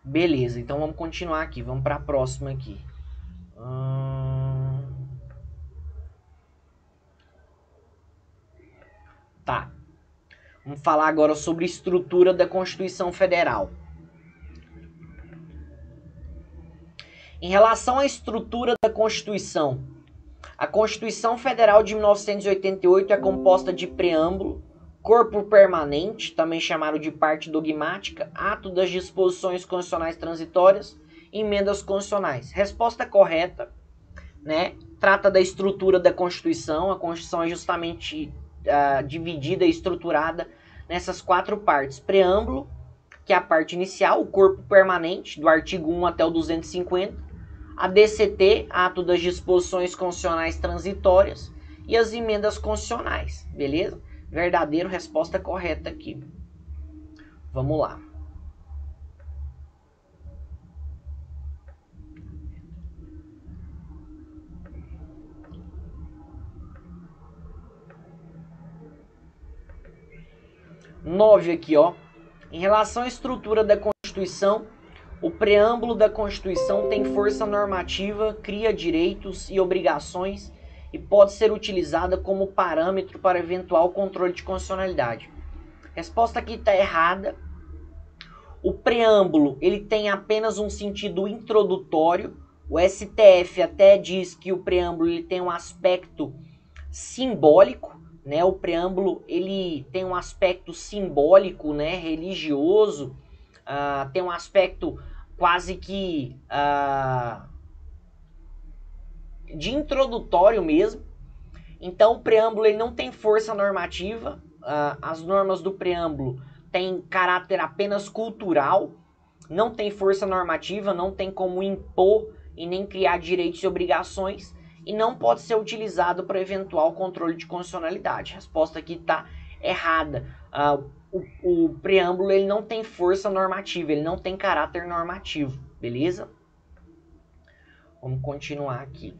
Beleza, então vamos continuar aqui. Vamos para a próxima aqui. Tá. Vamos falar agora sobre estrutura da Constituição Federal. Em relação à estrutura da Constituição, a Constituição Federal de 1988 é composta de preâmbulo, corpo permanente, também chamado de parte dogmática, ato das disposições constitucionais transitórias e emendas constitucionais. Resposta correta, né? Trata da estrutura da Constituição. A Constituição é justamente dividida e estruturada nessas 4 partes. Preâmbulo, que é a parte inicial, o corpo permanente, do artigo 1 até o 250. A DCT, ato das disposições constitucionais transitórias. E as emendas constitucionais, beleza? Verdadeiro, resposta correta aqui. Vamos lá. Nove aqui, ó. Em relação à estrutura da Constituição, o preâmbulo da Constituição tem força normativa, cria direitos e obrigações e pode ser utilizada como parâmetro para eventual controle de constitucionalidade. Resposta aqui está errada. O preâmbulo ele tem apenas um sentido introdutório. O STF até diz que o preâmbulo ele tem um aspecto simbólico, né? O preâmbulo ele tem um aspecto simbólico, né? Religioso, tem um aspecto quase que de introdutório mesmo. Então o preâmbulo ele não tem força normativa. As normas do preâmbulo têm caráter apenas cultural, não tem força normativa, não tem como impor e nem criar direitos e obrigações, e não pode ser utilizado para eventual controle de constitucionalidade. A resposta aqui está errada. O preâmbulo ele não tem força normativa, ele não tem caráter normativo, beleza? Vamos continuar aqui.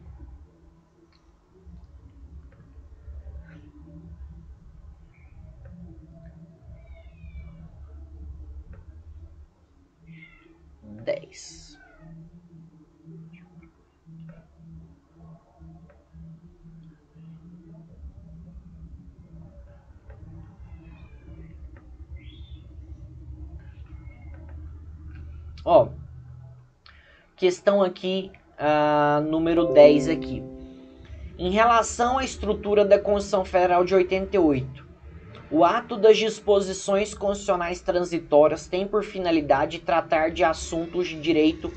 Ó, questão aqui, número 10 aqui. Em relação à estrutura da Constituição Federal de 88, o ato das disposições constitucionais transitórias tem por finalidade tratar de assuntos de direito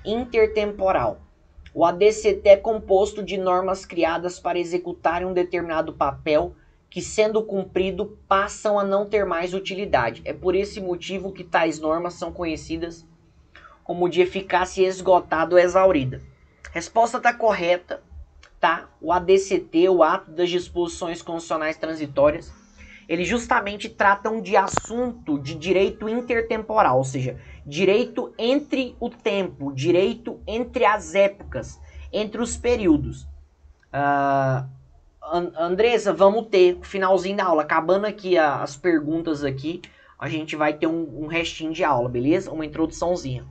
intertemporal. O ADCT é composto de normas criadas para executarem um determinado papel que, sendo cumprido, passam a não ter mais utilidade. É por esse motivo que tais normas são conhecidas como de eficácia esgotada ou exaurida. Resposta está correta, tá? O ADCT, o ato das disposições constitucionais transitórias, eles justamente tratam de assunto de direito intertemporal, ou seja, direito entre o tempo, direito entre as épocas, entre os períodos. Andressa, vamos ter o finalzinho da aula, acabando aqui as perguntas aqui, a gente vai ter um restinho de aula, beleza? Uma introduçãozinha.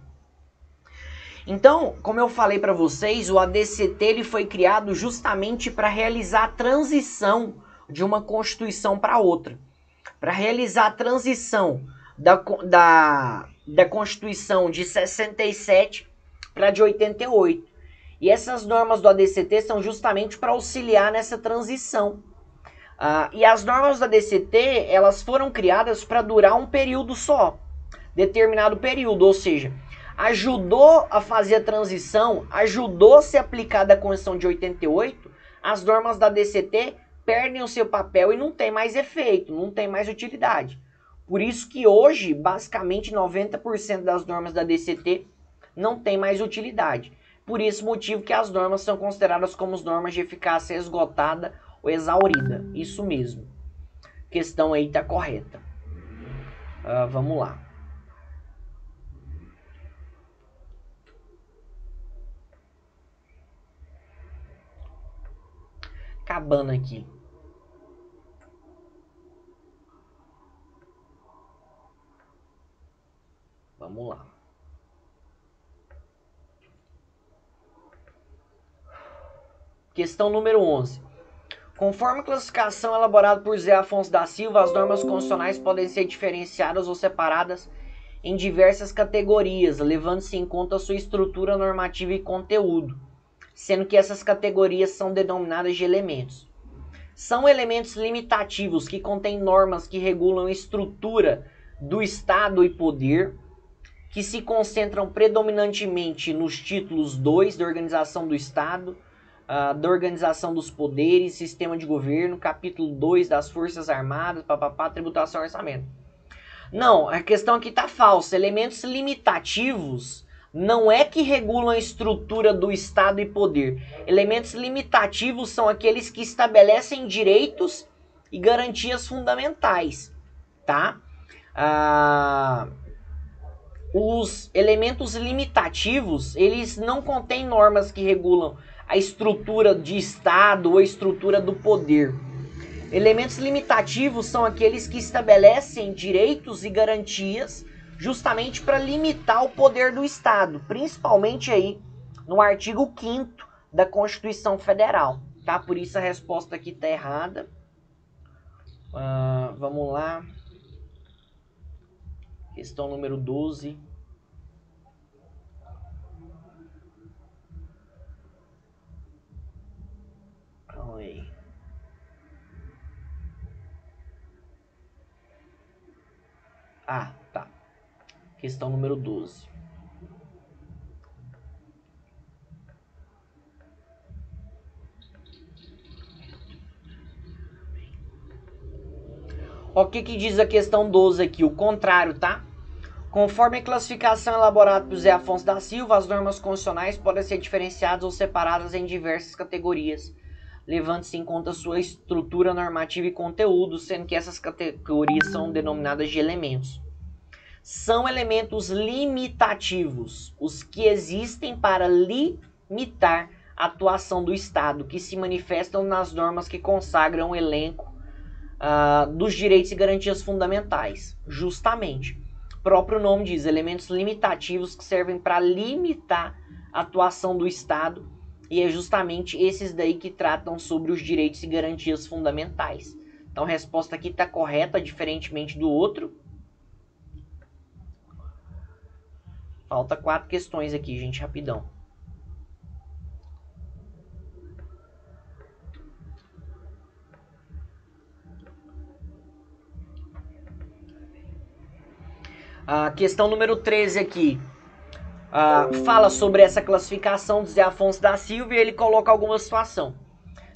Então, como eu falei para vocês, o ADCT ele foi criado justamente para realizar a transição de uma Constituição para outra. Para realizar a transição da Constituição de 67 para de 88. E essas normas do ADCT são justamente para auxiliar nessa transição. E as normas do ADCT, elas foram criadas para durar um período só, determinado período, ou seja, ajudou a fazer a transição, ajudou a ser aplicada a Constituição de 88, as normas da DCT perdem o seu papel e não tem mais efeito, não tem mais utilidade. Por isso que hoje, basicamente 90% das normas da DCT não tem mais utilidade. Por esse motivo que as normas são consideradas como normas de eficácia esgotada ou exaurida. Isso mesmo. A questão aí está correta. Vamos lá. Acabando aqui. Vamos lá. Questão número 11. Conforme a classificação elaborada por Zé Afonso da Silva, as normas constitucionais podem ser diferenciadas ou separadas em diversas categorias, levando-se em conta sua estrutura normativa e conteúdo, sendo que essas categorias são denominadas de elementos. São elementos limitativos que contêm normas que regulam a estrutura do Estado e poder, que se concentram predominantemente nos títulos 2 da Organização do Estado, da Organização dos Poderes, Sistema de Governo, capítulo 2 das Forças Armadas, tributação e orçamento. Não, a questão aqui está falsa. Elementos limitativos não é que regulam a estrutura do Estado e poder. Elementos limitativos são aqueles que estabelecem direitos e garantias fundamentais, tá? Os elementos limitativos, eles não contêm normas que regulam a estrutura de Estado ou a estrutura do poder. Elementos limitativos são aqueles que estabelecem direitos e garantias justamente para limitar o poder do Estado, principalmente aí no artigo 5º da Constituição Federal, tá? Por isso a resposta aqui está errada. Vamos lá. Questão número 12. Calma aí. Tá. Questão número 12. O que diz a questão 12 aqui? O contrário, tá? Conforme a classificação elaborada por Zé Afonso da Silva, as normas constitucionais podem ser diferenciadas ou separadas em diversas categorias, levando-se em conta sua estrutura normativa e conteúdo, sendo que essas categorias são denominadas de elementos. São elementos limitativos, os que existem para limitar a atuação do Estado, que se manifestam nas normas que consagram o elenco dos direitos e garantias fundamentais. Justamente, o próprio nome diz, elementos limitativos que servem para limitar a atuação do Estado, e é justamente esses daí que tratam sobre os direitos e garantias fundamentais. Então a resposta aqui está correta, diferentemente do outro. Falta 4 questões aqui, gente, rapidão. A questão número 13 aqui fala sobre essa classificação de Zé Afonso da Silva e ele coloca alguma situação.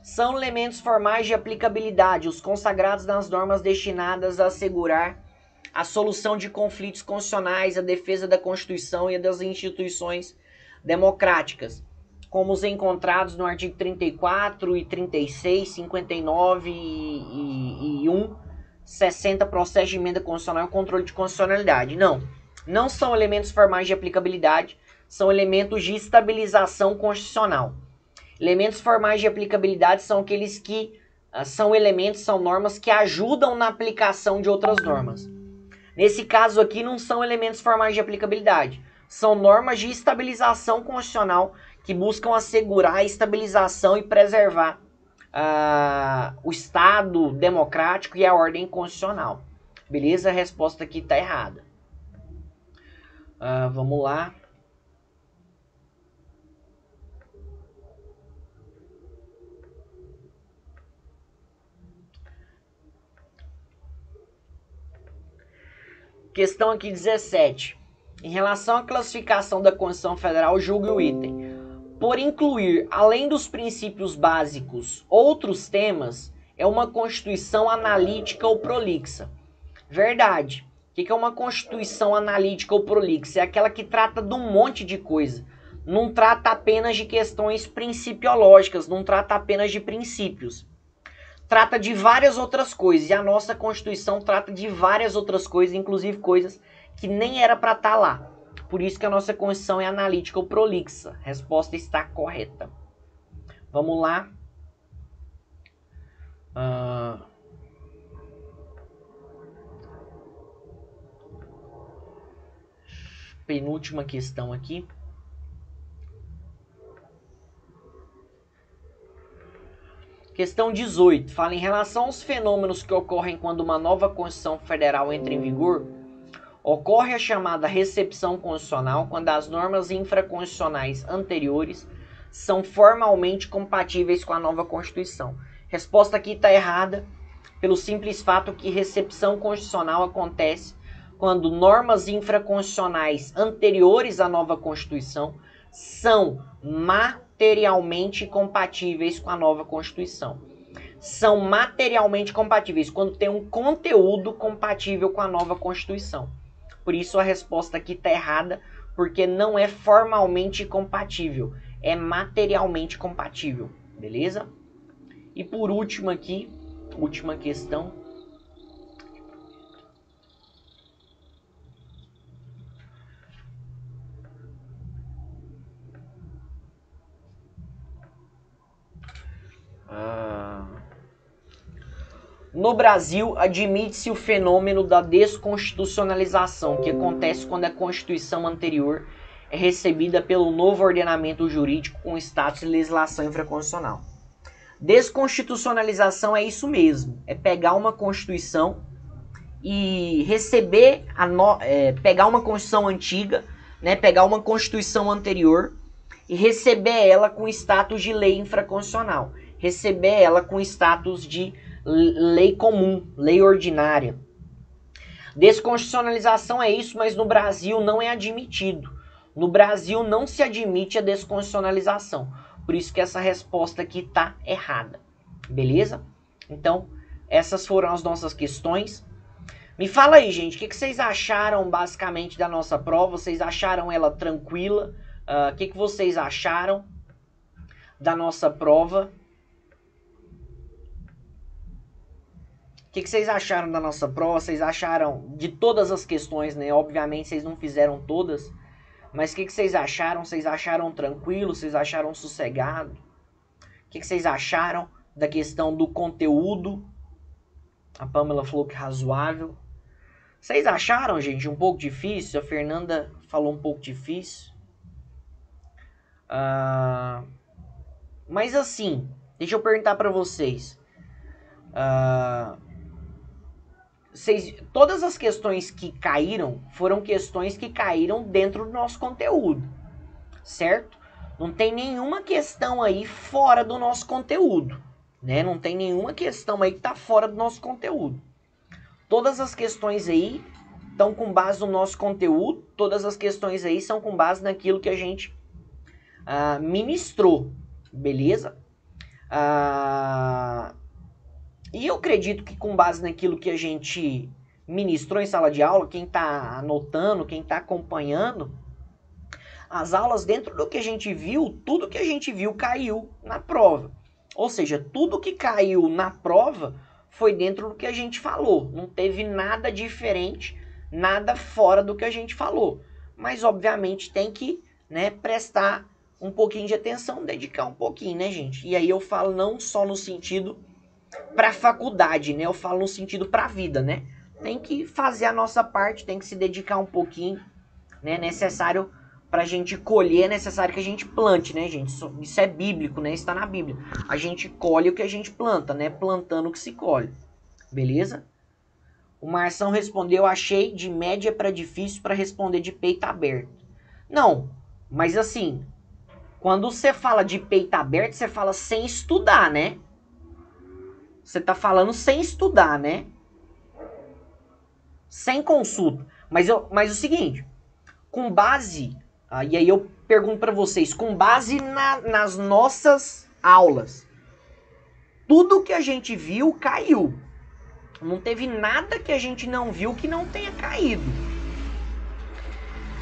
São elementos formais de aplicabilidade, os consagrados nas normas destinadas a assegurar a solução de conflitos constitucionais, a defesa da Constituição e das instituições democráticas, como os encontrados no artigo 34 e 36, 59 e 1, 60, processo de emenda constitucional e controle de constitucionalidade. Não são elementos formais de aplicabilidade, são elementos de estabilização constitucional. Elementos formais de aplicabilidade são aqueles que são normas que ajudam na aplicação de outras normas. Nesse caso aqui não são elementos formais de aplicabilidade, são normas de estabilização constitucional que buscam assegurar a estabilização e preservar o Estado democrático e a ordem constitucional. Beleza? A resposta aqui está errada. Vamos lá. Questão aqui 17. Em relação à classificação da Constituição Federal, julgue o item. Por incluir, além dos princípios básicos, outros temas, é uma Constituição analítica ou prolixa. Verdade. O que é uma Constituição analítica ou prolixa? É aquela que trata de um monte de coisa. Não trata apenas de questões principiológicas, não trata apenas de princípios. Trata de várias outras coisas. E a nossa Constituição trata de várias outras coisas, inclusive coisas que nem era para estar lá. Por isso que a nossa Constituição é analítica ou prolixa. A resposta está correta. Vamos lá. Penúltima questão aqui. Questão 18. Fala em relação aos fenômenos que ocorrem quando uma nova Constituição Federal entra em vigor. Ocorre a chamada recepção constitucional quando as normas infraconstitucionais anteriores são formalmente compatíveis com a nova Constituição. Resposta aqui está errada, pelo simples fato que recepção constitucional acontece quando normas infraconstitucionais anteriores à nova Constituição são materialmente compatíveis com a nova Constituição. São materialmente compatíveis quando tem um conteúdo compatível com a nova Constituição. Por isso a resposta aqui está errada, porque não é formalmente compatível, é materialmente compatível, beleza? E por último aqui, última questão. No Brasil, admite-se o fenômeno da desconstitucionalização, que acontece quando a Constituição anterior é recebida pelo novo ordenamento jurídico com status de legislação infraconstitucional. Desconstitucionalização é isso mesmo, é pegar uma Constituição e receber, pegar uma Constituição antiga, né, pegar uma Constituição anterior e receber ela com status de lei infraconstitucional, receber ela com status de lei comum, lei ordinária. Desconstitucionalização é isso, mas no Brasil não é admitido. No Brasil não se admite a desconstitucionalização. Por isso que essa resposta aqui está errada. Beleza? Então, essas foram as nossas questões. Me fala aí, gente, o que vocês acharam basicamente da nossa prova? Vocês acharam ela tranquila? O que vocês acharam da nossa prova? O que vocês acharam da nossa prova? Vocês acharam de todas as questões, né? Obviamente vocês não fizeram todas. Mas o que vocês acharam? Vocês acharam tranquilo? Vocês acharam sossegado? O que vocês acharam da questão do conteúdo? A Pamela falou que razoável. Vocês acharam, gente, um pouco difícil? A Fernanda falou um pouco difícil. Mas assim, deixa eu perguntar pra vocês. Todas as questões que caíram foram questões que caíram dentro do nosso conteúdo, certo? Não tem nenhuma questão aí fora do nosso conteúdo, né? Não tem nenhuma questão aí que tá fora do nosso conteúdo. Todas as questões aí estão com base no nosso conteúdo, todas as questões aí são com base naquilo que a gente ministrou, beleza? E eu acredito que com base naquilo que a gente ministrou em sala de aula, quem está anotando, quem está acompanhando, as aulas dentro do que a gente viu, tudo que a gente viu caiu na prova. Ou seja, tudo que caiu na prova foi dentro do que a gente falou. Não teve nada diferente, nada fora do que a gente falou. Mas obviamente tem que, né, prestar um pouquinho de atenção, dedicar um pouquinho, né, gente? E aí eu falo não só no sentido para a faculdade, né? Eu falo no sentido para a vida, né? Tem que fazer a nossa parte, tem que se dedicar um pouquinho, né? Necessário para a gente colher, é necessário que a gente plante, né, gente? Isso é bíblico, né? Está na Bíblia. A gente colhe o que a gente planta, né? Plantando o que se colhe. Beleza? O Marção respondeu, achei de média para difícil para responder de peito aberto. Não, mas assim, quando você fala de peito aberto, você fala sem estudar, né? Você tá falando sem estudar, né? Sem consulta. Mas o seguinte, com base... e aí eu pergunto para vocês, com base nas nossas aulas, tudo que a gente viu caiu. Não teve nada que a gente não viu que não tenha caído.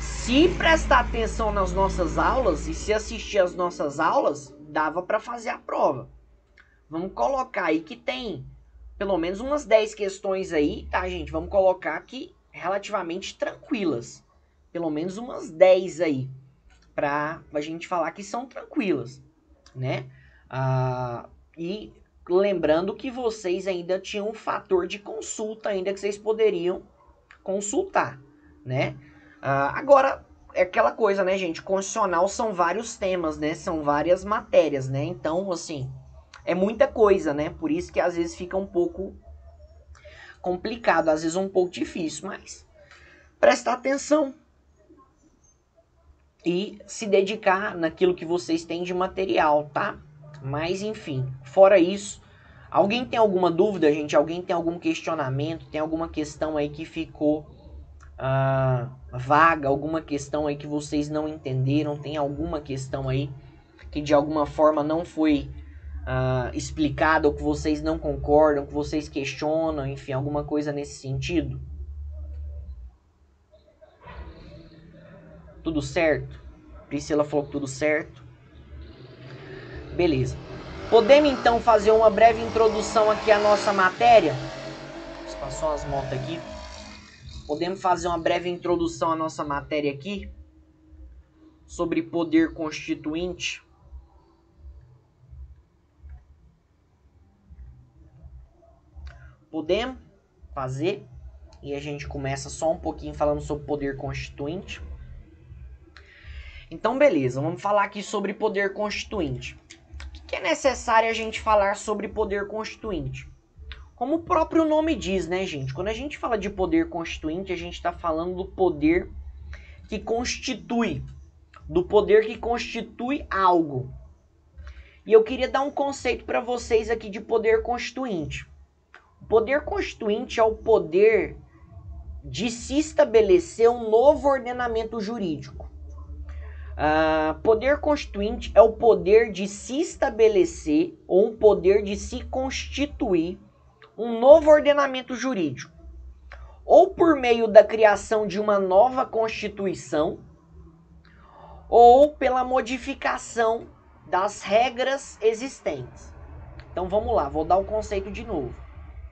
Se prestar atenção nas nossas aulas e se assistir às nossas aulas, dava para fazer a prova. Vamos colocar aí que tem pelo menos umas 10 questões aí, tá, gente? Vamos colocar aqui relativamente tranquilas. Pelo menos umas 10 aí, pra a gente falar que são tranquilas, né? E lembrando que vocês ainda tinham um fator de consulta ainda que vocês poderiam consultar, né? Agora, é aquela coisa, né, gente? Constitucional são vários temas, né? São várias matérias, né? Então, assim, é muita coisa, né? Por isso que às vezes fica um pouco complicado, às vezes um pouco difícil, mas prestar atenção e se dedicar naquilo que vocês têm de material, tá? Mas enfim, fora isso, alguém tem alguma dúvida, gente? Alguém tem algum questionamento? Tem alguma questão aí que ficou vaga? Alguma questão aí que vocês não entenderam? Tem alguma questão aí que de alguma forma não foi explicada, ou que vocês não concordam, que vocês questionam, enfim, alguma coisa nesse sentido? Tudo certo? Priscila falou que tudo certo. Beleza. Podemos então fazer uma breve introdução aqui à nossa matéria? Passou umas motos aqui. Podemos fazer uma breve introdução à nossa matéria aqui? Sobre poder constituinte. Podemos fazer. E a gente começa só um pouquinho falando sobre poder constituinte. Então, beleza. Vamos falar aqui sobre poder constituinte. O que é necessário a gente falar sobre poder constituinte? Como o próprio nome diz, né, gente? Quando a gente fala de poder constituinte, a gente está falando do poder que constitui. Do poder que constitui algo. E eu queria dar um conceito para vocês aqui de poder constituinte. O poder constituinte é o poder de se estabelecer um novo ordenamento jurídico. Poder constituinte é o poder de se estabelecer ou um poder de se constituir um novo ordenamento jurídico, ou por meio da criação de uma nova Constituição, ou pela modificação das regras existentes. Então vamos lá, vou dar o conceito de novo.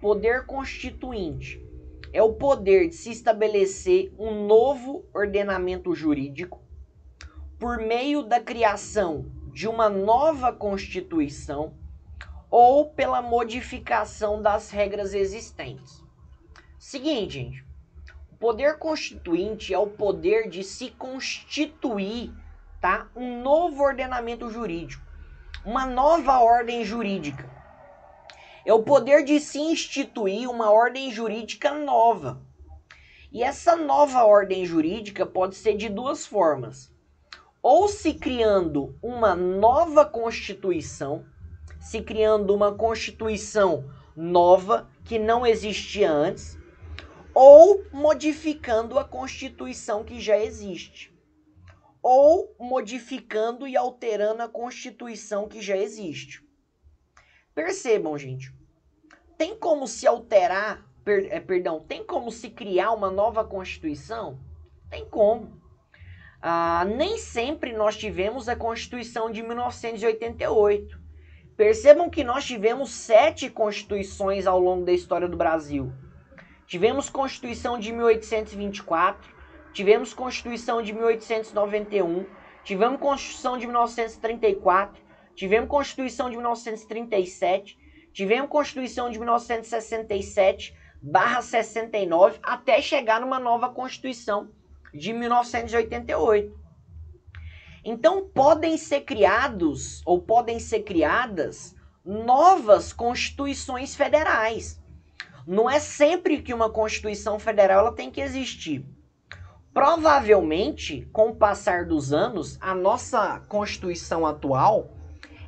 Poder constituinte é o poder de se estabelecer um novo ordenamento jurídico por meio da criação de uma nova Constituição ou pela modificação das regras existentes. Seguinte, gente. O poder constituinte é o poder de se constituir, tá? Um novo ordenamento jurídico. Uma nova ordem jurídica. É o poder de se instituir uma ordem jurídica nova. E essa nova ordem jurídica pode ser de duas formas. Ou se criando uma nova Constituição, se criando uma Constituição nova que não existia antes, ou modificando a Constituição que já existe, ou modificando e alterando a Constituição que já existe. Percebam, gente, tem como se alterar, tem como se criar uma nova Constituição? Tem como. Nem sempre nós tivemos a Constituição de 1988. Percebam que nós tivemos 7 constituições ao longo da história do Brasil. Tivemos Constituição de 1824, tivemos Constituição de 1891, tivemos Constituição de 1934, tivemos Constituição de 1937, tivemos Constituição de 1967/69, até chegar numa nova Constituição de 1988. Então podem ser criados ou podem ser criadas novas constituições federais. Não é sempre que uma Constituição Federal ela tem que existir. Provavelmente, com o passar dos anos, a nossa Constituição atual,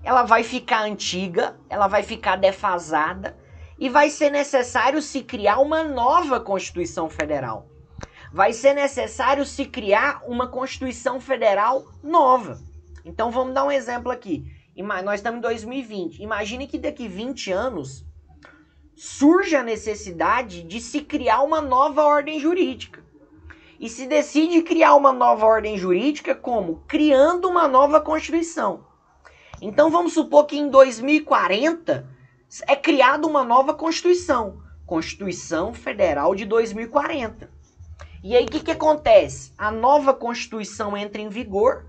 ela vai ficar antiga, ela vai ficar defasada e vai ser necessário se criar uma nova Constituição Federal. Vai ser necessário se criar uma Constituição Federal nova. Então vamos dar um exemplo aqui. Nós estamos em 2020. Imagine que daqui 20 anos surge a necessidade de se criar uma nova ordem jurídica. E se decide criar uma nova ordem jurídica como? Criando uma nova Constituição. Então vamos supor que em 2040 é criada uma nova Constituição. Constituição Federal de 2040. E aí o que acontece? A nova Constituição entra em vigor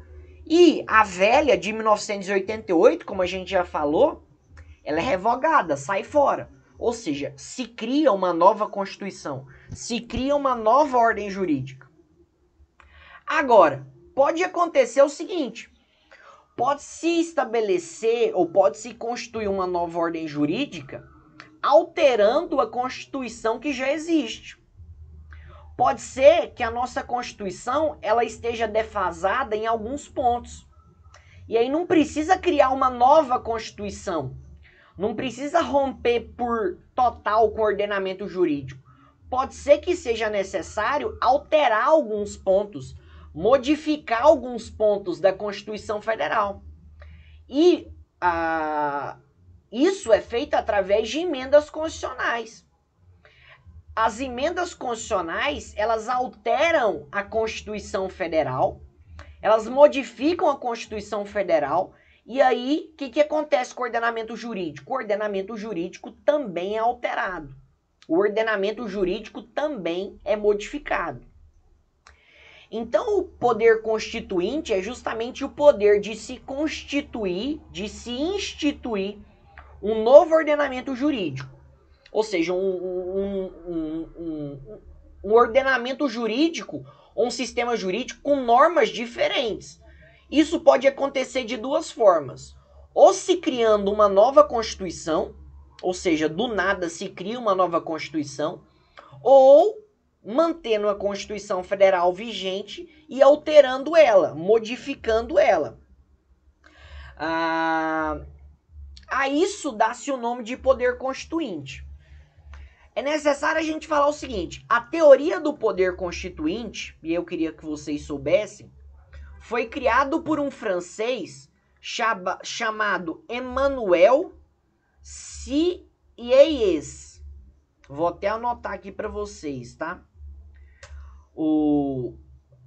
e a velha de 1988, como a gente já falou, ela é revogada, sai fora. Ou seja, se cria uma nova Constituição, se cria uma nova ordem jurídica. Agora, pode acontecer o seguinte, pode-se estabelecer ou pode-se constituir uma nova ordem jurídica alterando a Constituição que já existe. Pode ser que a nossa Constituição ela esteja defasada em alguns pontos. E aí não precisa criar uma nova Constituição. Não precisa romper por total com o ordenamento jurídico. Pode ser que seja necessário alterar alguns pontos, modificar alguns pontos da Constituição Federal. E isso é feito através de emendas constitucionais. As emendas constitucionais, elas alteram a Constituição Federal, elas modificam a Constituição Federal, e aí, o que acontece com o ordenamento jurídico? O ordenamento jurídico também é alterado. O ordenamento jurídico também é modificado. Então, o poder constituinte é justamente o poder de se constituir, de se instituir um novo ordenamento jurídico. Ou seja, um ordenamento jurídico, um sistema jurídico com normas diferentes. Isso pode acontecer de duas formas. Ou se criando uma nova Constituição, ou seja, do nada se cria uma nova Constituição, ou mantendo a Constituição Federal vigente e alterando ela, modificando ela. A isso dá-se o nome de poder constituinte. É necessário a gente falar o seguinte, a teoria do poder constituinte, e eu queria que vocês soubessem, foi criado por um francês chamado Emmanuel Sieyès. Vou até anotar aqui para vocês, tá?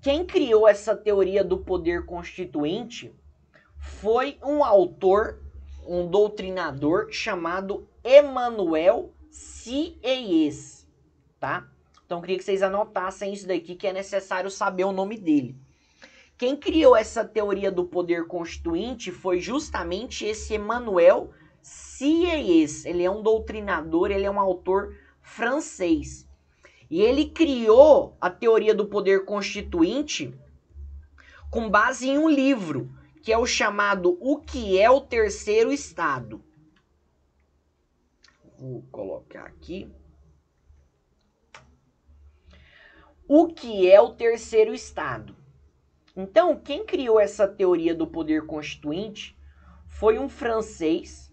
Quem criou essa teoria do poder constituinte foi um autor, um doutrinador chamado Emmanuel Sieyès, tá? Então eu queria que vocês anotassem isso daqui, que é necessário saber o nome dele. Quem criou essa teoria do poder constituinte foi justamente esse Emmanuel Sieyès. Ele é um doutrinador, ele é um autor francês. E ele criou a teoria do poder constituinte com base em um livro, que é o chamado O que é o Terceiro Estado. Vou colocar aqui. O que é o Terceiro Estado? Então, quem criou essa teoria do poder constituinte foi um francês,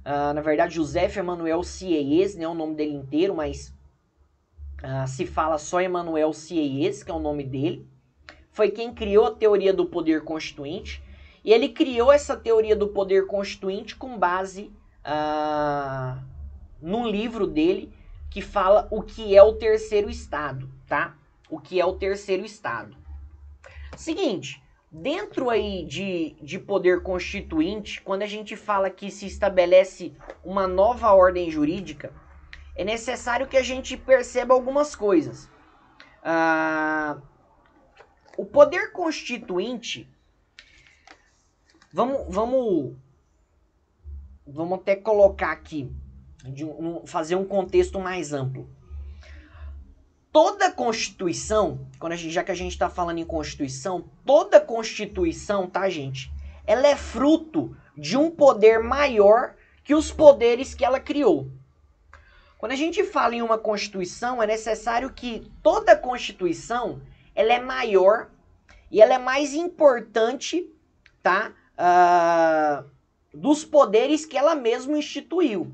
na verdade, Joseph Emmanuel Sieyès, não é o nome dele inteiro, mas se fala só Emmanuel Sieyès, que é o nome dele. Foi quem criou a teoria do poder constituinte, e ele criou essa teoria do poder constituinte com base num livro dele que fala o que é o terceiro estado, tá? O que é o terceiro estado. Seguinte, dentro aí de poder constituinte, quando a gente fala que se estabelece uma nova ordem jurídica, é necessário que a gente perceba algumas coisas. O poder constituinte, vamos até colocar aqui, fazer um contexto mais amplo. Toda Constituição, já que a gente está falando em Constituição, toda Constituição, tá, gente? Ela é fruto de um poder maior que os poderes que ela criou. Quando a gente fala em uma Constituição, é necessário que toda Constituição ela é maior e ela é mais importante, tá? Dos poderes que ela mesma instituiu.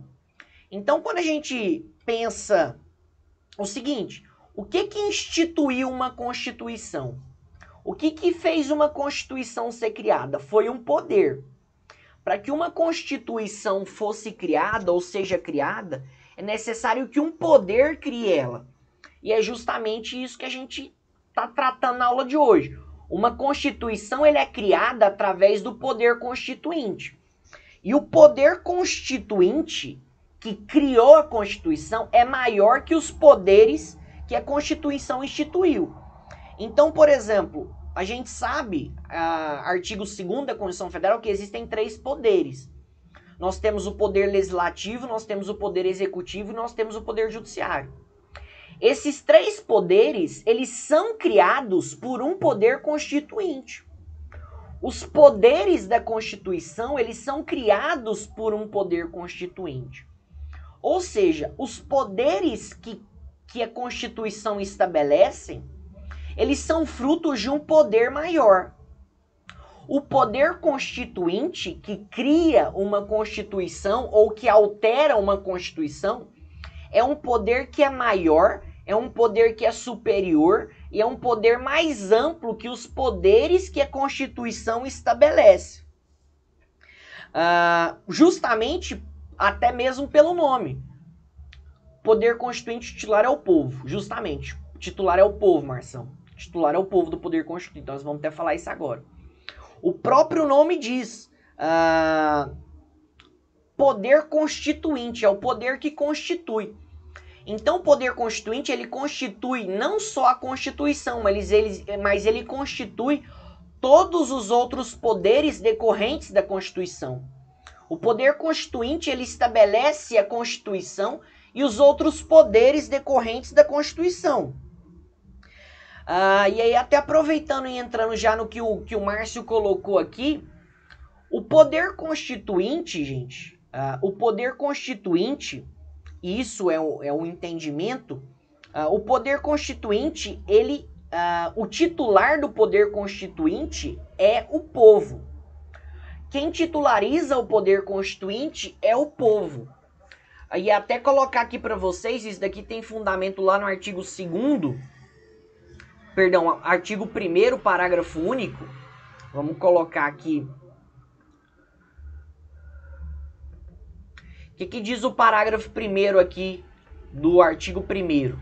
Então, quando a gente pensa o seguinte, o que instituiu uma Constituição? O que fez uma Constituição ser criada? Foi um poder. Para que uma Constituição fosse criada ou seja criada, é necessário que um poder crie ela. E é justamente isso que a gente está tratando na aula de hoje. Uma Constituição ela é criada através do poder constituinte. E o poder constituinte que criou a Constituição é maior que os poderes que a Constituição instituiu. Então, por exemplo, a gente sabe, artigo 2º da Constituição Federal, que existem 3 poderes. Nós temos o poder legislativo, nós temos o poder executivo e nós temos o poder judiciário. Esses 3 poderes, eles são criados por um poder constituinte. os poderes da Constituição, eles são criados por um poder constituinte. Ou seja, os poderes que a Constituição estabelece, eles são frutos de um poder maior. O poder constituinte que cria uma Constituição ou que altera uma Constituição é um poder que é maior, é um poder que é superior e é um poder mais amplo que os poderes que a Constituição estabelece. Justamente, até mesmo pelo nome. Poder constituinte titular é o povo, justamente. O titular é o povo, Marção. O titular é o povo do poder constituinte, nós vamos até falar isso agora. O próprio nome diz, poder constituinte, é o poder que constitui. Então, o poder constituinte, ele constitui não só a Constituição, mas ele constitui todos os outros poderes decorrentes da Constituição. O poder constituinte, ele estabelece a Constituição e os outros poderes decorrentes da Constituição. E aí, até aproveitando e entrando já no que o Márcio colocou aqui, o poder constituinte, gente, o poder constituinte, e isso é um entendimento, o poder constituinte, o titular do poder constituinte é o povo. Quem titulariza o poder constituinte é o povo. E até colocar aqui para vocês, isso daqui tem fundamento lá no artigo 2º, artigo 1º, parágrafo único. Vamos colocar aqui. O que diz o parágrafo 1º aqui do artigo 1º?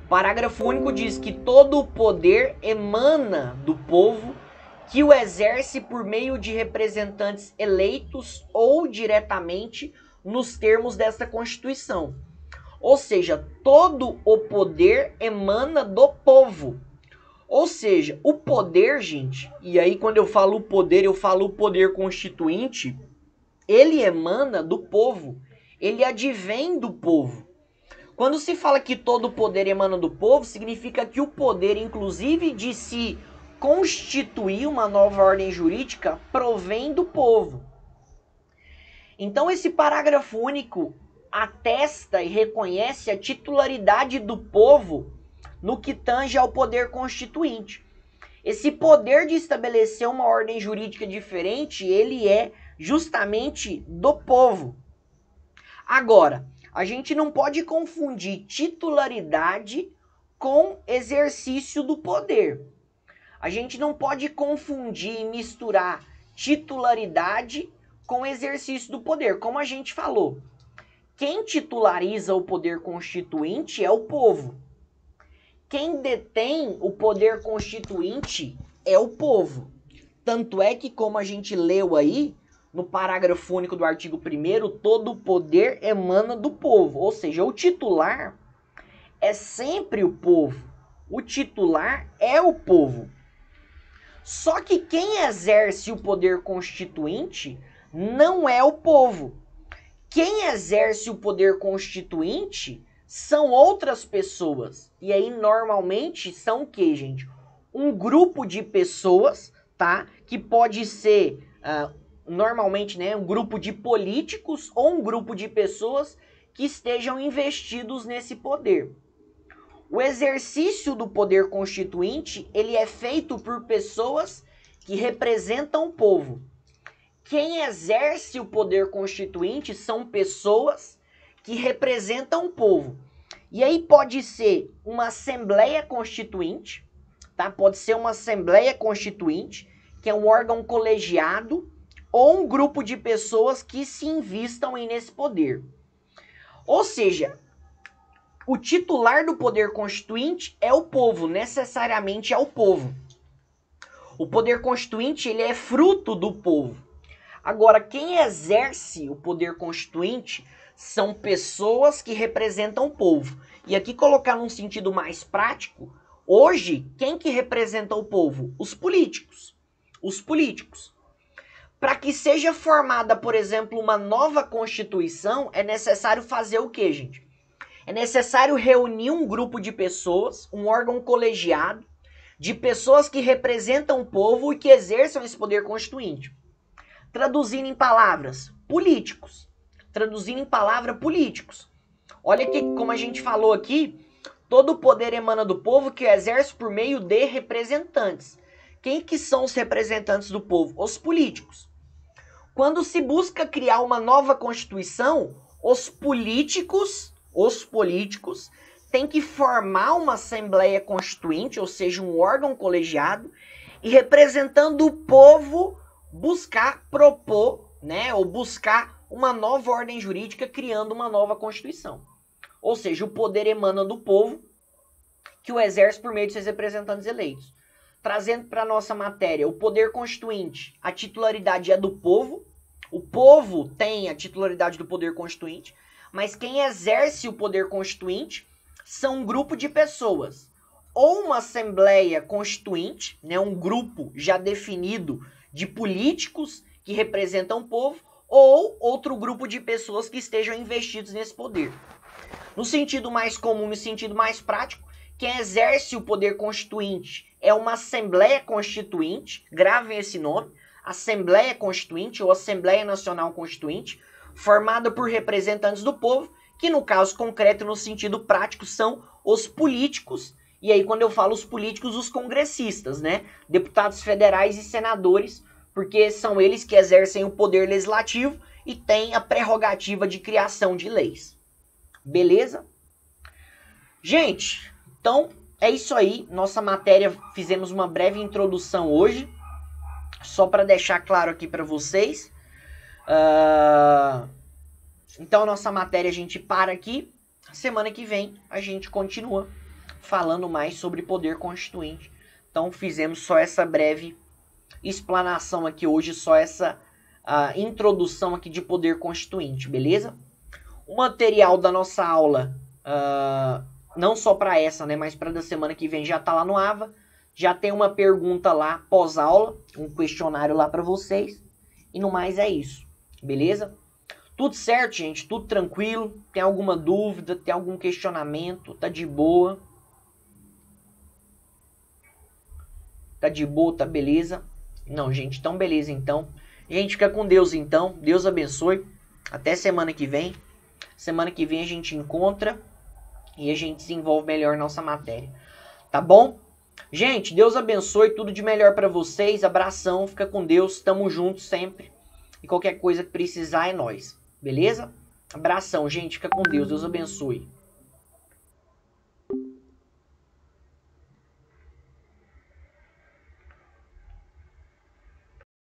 O parágrafo único diz que todo o poder emana do povo, que o exerce por meio de representantes eleitos ou diretamente nos termos desta Constituição. Ou seja, todo o poder emana do povo. Ou seja, o poder, gente, e aí quando eu falo o poder, eu falo o poder constituinte, ele emana do povo, ele advém do povo. Quando se fala que todo o poder emana do povo, significa que o poder, inclusive, de se constituir uma nova ordem jurídica, provém do povo. Então esse parágrafo único atesta e reconhece a titularidade do povo no que tange ao poder constituinte. Esse poder de estabelecer uma ordem jurídica diferente, ele é justamente do povo. Agora, a gente não pode confundir titularidade com exercício do poder. A gente não pode confundir e misturar titularidade com exercício do poder. Como a gente falou, quem titulariza o poder constituinte é o povo. Quem detém o poder constituinte é o povo. Tanto é que, como a gente leu aí, no parágrafo único do artigo 1º, todo o poder emana do povo. Ou seja, o titular é sempre o povo. O titular é o povo. Só que quem exerce o poder constituinte não é o povo. Quem exerce o poder constituinte são outras pessoas. E aí, normalmente, são o quê, gente? Um grupo de pessoas, tá? Que pode ser, normalmente, né, um grupo de políticos ou um grupo de pessoas que estejam investidos nesse poder. O exercício do poder constituinte, ele é feito por pessoas que representam o povo. Quem exerce o poder constituinte são pessoas que representam o povo. E aí pode ser uma Assembleia Constituinte, tá? Pode ser uma Assembleia Constituinte, que é um órgão colegiado, ou um grupo de pessoas que se invistam nesse poder. Ou seja, o titular do poder constituinte é o povo, necessariamente é o povo. O poder constituinte, ele é fruto do povo. Agora, quem exerce o poder constituinte são pessoas que representam o povo. E aqui colocar num sentido mais prático, hoje, quem que representa o povo? Os políticos. Os políticos. Para que seja formada, por exemplo, uma nova Constituição, é necessário fazer o quê, gente? É necessário reunir um grupo de pessoas, um órgão colegiado, de pessoas que representam o povo e que exerçam esse poder constituinte. Traduzindo em palavras, políticos. Traduzindo em palavra, políticos. Olha que, como a gente falou aqui, todo o poder emana do povo que exerce por meio de representantes. Quem que são os representantes do povo? Os políticos. Quando se busca criar uma nova constituição, os políticos têm que formar uma assembleia constituinte, ou seja, um órgão colegiado, e representando o povo buscar propor, né, ou buscar uma nova ordem jurídica criando uma nova constituição. Ou seja, o poder emana do povo que o exerce por meio de seus representantes eleitos. Trazendo para a nossa matéria, o poder constituinte, a titularidade é do povo. O povo tem a titularidade do poder constituinte, mas quem exerce o poder constituinte são um grupo de pessoas. Ou uma assembleia constituinte, né, um grupo já definido de políticos que representam o povo, ou outro grupo de pessoas que estejam investidos nesse poder. No sentido mais comum, no sentido mais prático, quem exerce o poder constituinte é uma Assembleia Constituinte, gravem esse nome, Assembleia Constituinte ou Assembleia Nacional Constituinte, formada por representantes do povo, que no caso concreto, no sentido prático, são os políticos. E aí quando eu falo os políticos, os congressistas, né? Deputados federais e senadores, porque são eles que exercem o poder legislativo e têm a prerrogativa de criação de leis. Beleza? Gente, então é isso aí. Nossa matéria, fizemos uma breve introdução hoje, só para deixar claro aqui para vocês. Então, nossa matéria a gente para aqui. Semana que vem a gente continua falando mais sobre poder constituinte. Então, fizemos só essa breve explanação aqui hoje, só essa introdução aqui de poder constituinte, beleza? O material da nossa aula, não só para essa, né, mas para da semana que vem já tá lá no AVA. Já tem uma pergunta lá pós-aula, um questionário lá para vocês. E no mais é isso, beleza? Tudo certo, gente, tudo tranquilo. Tem alguma dúvida, tem algum questionamento? Tá de boa? Tá de boa, tá beleza? Não, gente, então beleza, então. Gente, fica com Deus, então. Deus abençoe. Até semana que vem. Semana que vem a gente encontra e a gente desenvolve melhor nossa matéria. Tá bom? Gente, Deus abençoe, tudo de melhor para vocês. Abração, fica com Deus. Tamo junto sempre. E qualquer coisa que precisar é nóis. Beleza? Abração, gente. Fica com Deus. Deus abençoe.